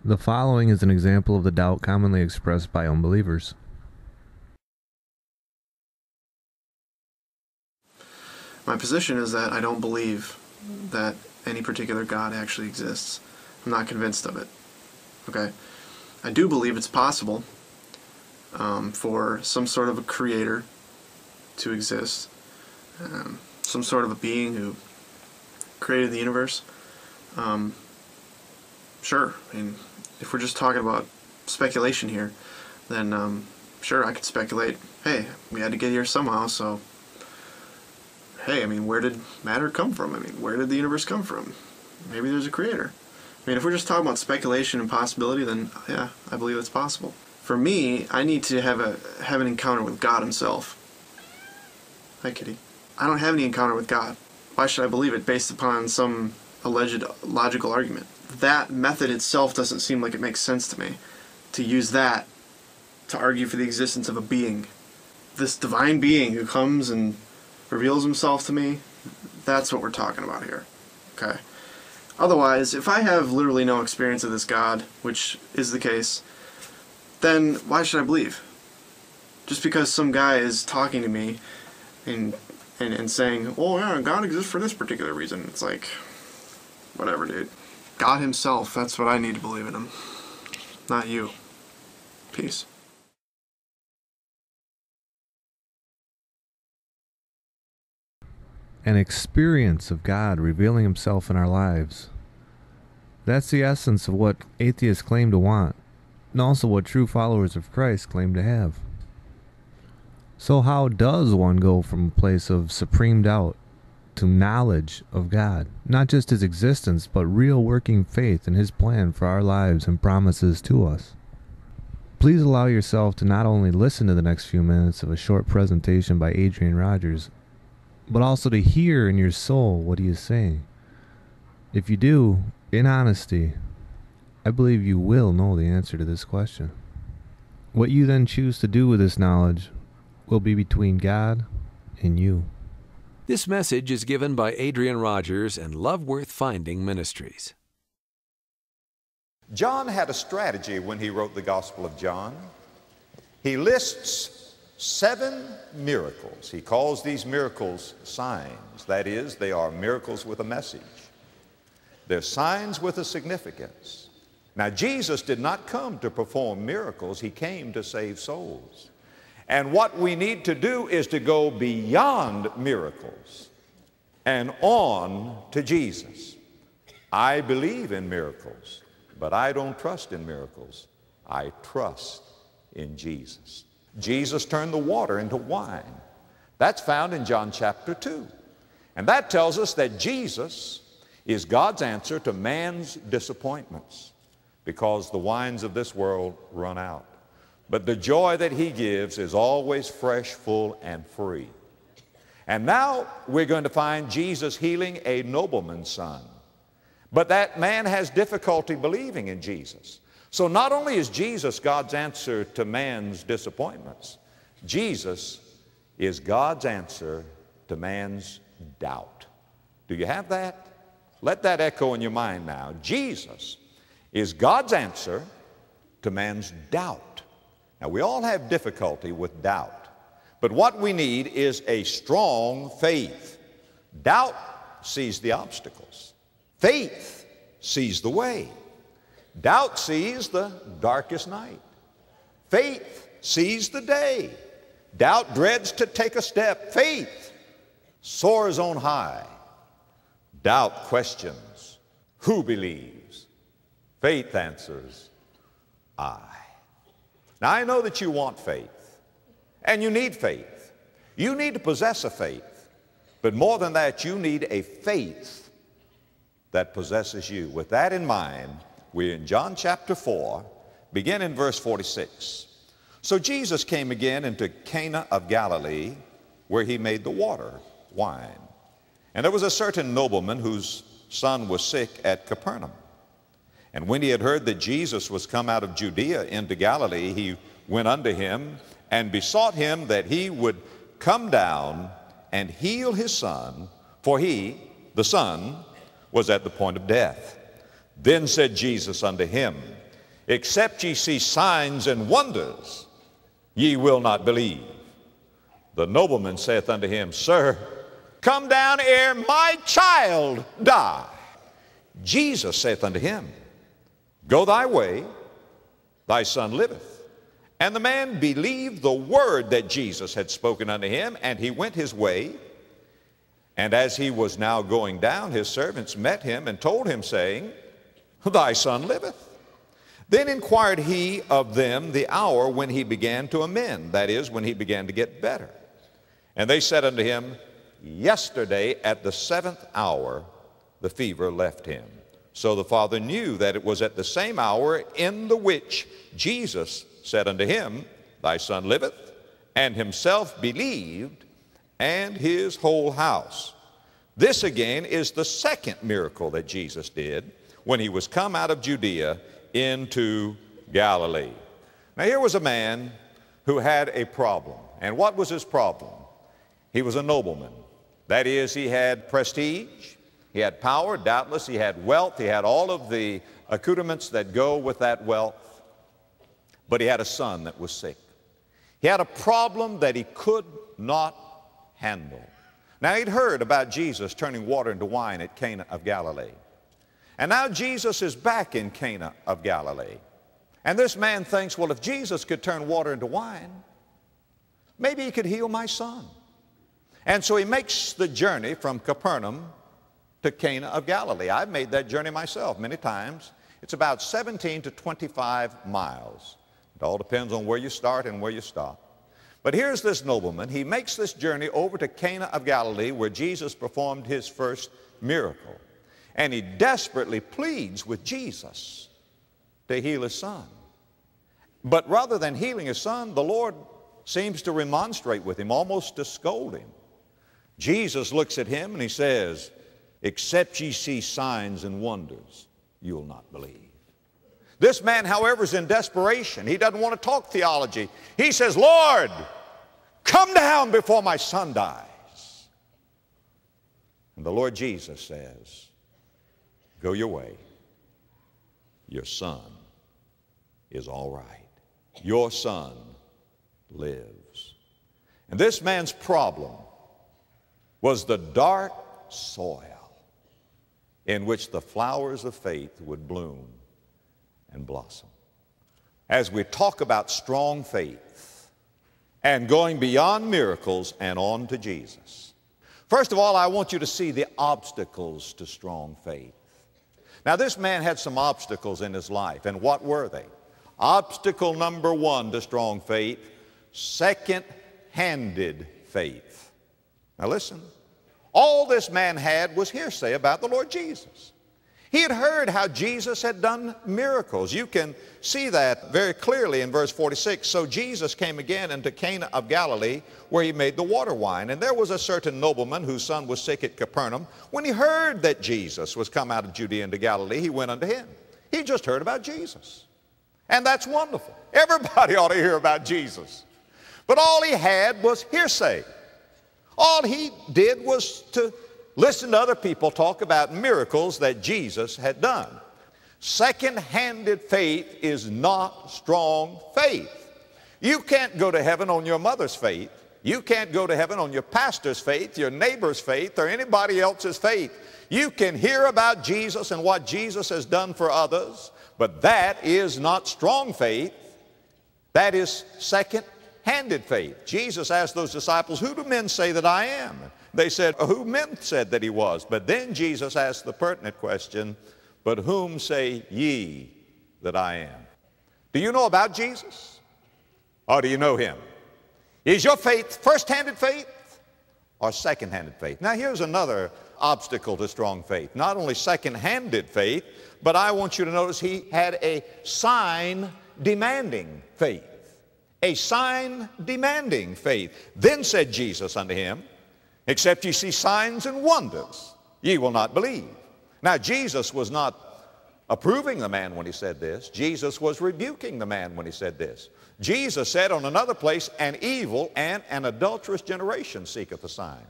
The following is an example of the doubt commonly expressed by unbelievers. My position is that I don't believe that any particular God actually exists. I'm not convinced of it. Okay? I do believe it's possible for some sort of a creator to exist, some sort of a being who created the universe. Sure, I mean, if we're just talking about speculation here, then sure, I could speculate, hey, we had to get here somehow, so hey, I mean, where did matter come from? I mean, where did the universe come from? Maybe there's a creator. I mean, if we're just talking about speculation and possibility, then yeah, I believe it's possible. For me, I need to have an encounter with God himself. Hi, kitty. I don't have any encounter with God. Why should I believe it based upon some alleged logical argument? That method itself doesn't seem like it makes sense to me, to use that to argue for the existence of a being. This divine being who comes and reveals himself to me, that's what we're talking about here. Okay. Otherwise, if I have literally no experience of this God, which is the case, then why should I believe? Just because some guy is talking to me and saying, oh yeah, God exists for this particular reason. It's like, whatever, dude. God himself, that's what I need to believe in him. Not you. Peace. An experience of God revealing himself in our lives. That's the essence of what atheists claim to want, and also what true followers of Christ claim to have. So how does one go from a place of supreme doubt to knowledge of God? Not just his existence, but real working faith in his plan for our lives and promises to us. Please allow yourself to not only listen to the next few minutes of a short presentation by Adrian Rogers, but also to hear in your soul what he is saying. If you do, in honesty, I believe you will know the answer to this question. What you then choose to do with this knowledge will be between God and you. This message is given by Adrian Rogers and Love Worth Finding Ministries. John had a strategy when he wrote the Gospel of John. He lists 7 miracles. He calls these miracles signs. That is, they are miracles with a message. They're signs with a significance. Now, Jesus did not come to perform miracles. He came to save souls. And what we need to do is to go beyond miracles and on to Jesus. I believe in miracles, but I don't trust in miracles. I trust in Jesus. Jesus turned the water into wine. That's found in John chapter 2. And that tells us that Jesus is God's answer to man's disappointments, because the wines of this world run out. But the joy that he gives is always fresh, full, and free. And now we're going to find Jesus healing a nobleman's son. But that man has difficulty believing in Jesus. So not only is Jesus God's answer to man's disappointments, Jesus is God's answer to man's doubt. Do you have that? Let that echo in your mind now. Jesus is God's answer to man's doubt. Now, we all have difficulty with doubt, but what we need is a strong faith. Doubt sees the obstacles. Faith sees the way. Doubt sees the darkest night. Faith sees the day. Doubt dreads to take a step. Faith soars on high. Doubt questions, who believes? Faith answers, I. Now, I know that you want faith, and you need faith. You need to possess a faith, but more than that, you need a faith that possesses you. With that in mind, we're in John chapter 4, begin in verse 46. So Jesus came again into Cana of Galilee, where he made the water wine. And there was a certain nobleman whose son was sick at Capernaum. And when he had heard that Jesus was come out of Judea into Galilee, he went unto him and besought him that he would come down and heal his son, for he, the son, was at the point of death. Then said Jesus unto him, Except ye see signs and wonders, ye will not believe. The nobleman saith unto him, Sir, come down ere my child die. Jesus saith unto him, Go thy way, thy son liveth. And the man believed the word that Jesus had spoken unto him, and he went his way. And as he was now going down, his servants met him and told him, saying, Thy son liveth. Then inquired he of them the hour when he began to amend, that is, when he began to get better. And they said unto him, Yesterday at the 7th hour the fever left him. So the father knew that it was at the same hour in the which Jesus said unto him, Thy son liveth, and himself believed, and his whole house. This again is the second miracle that Jesus did when he was come out of Judea into Galilee. Now here was a man who had a problem. And what was his problem? He was a nobleman. That is, he had prestige, he had power, doubtless he had wealth, he had all of the accoutrements that go with that wealth. But he had a son that was sick. He had a problem that he could not handle. Now he'd heard about Jesus turning water into wine at Cana of Galilee. And now Jesus is back in Cana of Galilee. And this man thinks, well, if Jesus could turn water into wine, maybe he could heal my son. And so he makes the journey from Capernaum to Cana of Galilee. I've made that journey myself many times. It's about 17 to 25 miles. It all depends on where you start and where you stop. But here's this nobleman. He makes this journey over to Cana of Galilee where Jesus performed his first miracle. And he desperately pleads with Jesus to heal his son. But rather than healing his son, the Lord seems to remonstrate with him, almost to scold him. Jesus looks at him and he says, Except ye see signs and wonders, you will not believe. This man, however, is in desperation. He doesn't want to talk theology. He says, Lord, come down before my son dies. And the Lord Jesus says, Go your way. Your son is all right. Your son lives. And this man's problem was the dark soil in which the flowers of faith would bloom and blossom. As we talk about strong faith and going beyond miracles and on to Jesus, first of all, I want you to see the obstacles to strong faith. Now, this man had some obstacles in his life, and what were they? Obstacle number one to strong faith, second-handed faith. Now listen, all this man had was hearsay about the Lord Jesus. He had heard how Jesus had done miracles. You can see that very clearly in verse 46. So Jesus came again into Cana of Galilee, where he made the water wine. And there was a certain nobleman whose son was sick at Capernaum. When he heard that Jesus was come out of Judea into Galilee, he went unto him. He just heard about Jesus. And that's wonderful. Everybody ought to hear about Jesus. But all he had was hearsay. All he did was to listen to other people talk about miracles that Jesus had done. Second-handed faith is not strong faith. You can't go to heaven on your mother's faith. You can't go to heaven on your pastor's faith, your neighbor's faith, or anybody else's faith. You can hear about Jesus and what Jesus has done for others, but that is not strong faith. That is second-handed faith. Jesus asked those disciples, Who do men say that I am? They said, Who men said that he was? But then Jesus asked the pertinent question, But whom say ye that I am? Do you know about Jesus? Or do you know him? Is your faith first-handed faith or second-handed faith? Now here's another obstacle to strong faith. Not only second-handed faith, but I want you to notice he had a sign-demanding faith. A sign-demanding faith. Then said Jesus unto him, Except ye see signs and wonders, ye will not believe. Now, Jesus was not approving the man when he said this. Jesus was rebuking the man when he said this. Jesus said on another place, An evil and an adulterous generation seeketh a sign.